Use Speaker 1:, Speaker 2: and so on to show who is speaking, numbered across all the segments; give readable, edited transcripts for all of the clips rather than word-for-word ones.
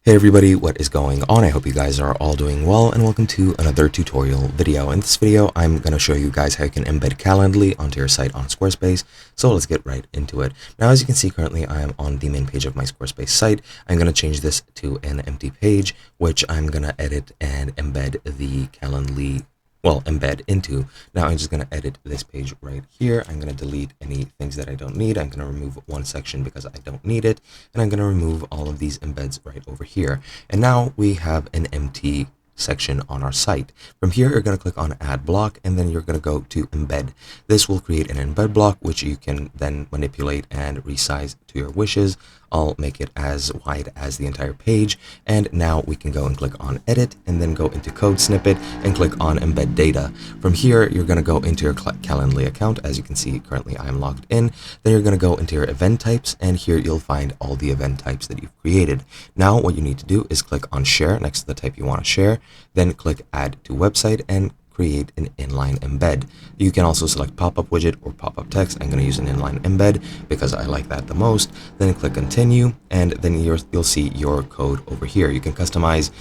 Speaker 1: Hey everybody, what is going on? I hope you guys are all doing well and welcome to another tutorial video. In this video, I'm going to show you guys how you can embed Calendly onto your site on Squarespace. So let's get right into it. Now, as you can see, currently I am on the main page of my Squarespace site. I'm going to change this to an empty page, which I'm going to edit and embed the Calendly embed into. Now I'm just going to edit this page right here. I'm going to delete any things that I don't need. I'm going to remove one section because I don't need it. And I'm going to remove all of these embeds right over here. And now we have an empty section on our site. From here, you're going to click on add block and then you're going to go to embed. This will create an embed block, which you can then manipulate and resize to your wishes. I'll make it as wide as the entire page. And now we can go and click on edit and then go into code snippet and click on embed data. From here, you're going to go into your Calendly account. As you can see, currently I'm logged in. Then you're going to go into your event types and here you'll find all the event types that you've created. Now what you need to do is click on share next to the type you want to share, then click add to website and create an inline embed. You can also select pop-up widget or pop-up text. I'm going to use an inline embed because I like that the most. Then click continue and then you'll see your code over here. You can customize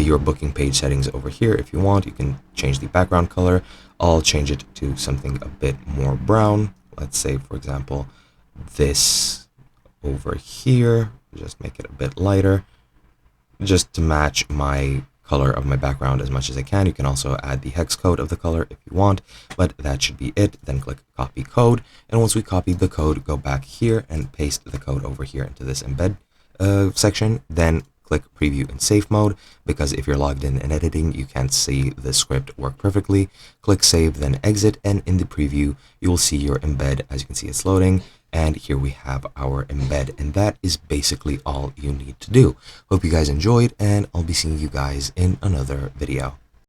Speaker 1: your booking page settings over here if you want. You can change the background color. I'll change it to something a bit more brown. Let's say, for example, this over here. Just make it a bit lighter just to match my color of my background as much as I can. You can also add the hex code of the color if you want, but that should be it. Then click copy code. And once we copied the code, go back here and paste the code over here into this embed section. Then click preview in safe mode, because if you're logged in and editing, you can't see the script work perfectly. Click save, then exit. And in the preview, you will see your embed. As you can see, it's loading. And here we have our embed, and that is basically all you need to do. Hope you guys enjoyed, and I'll be seeing you guys in another video.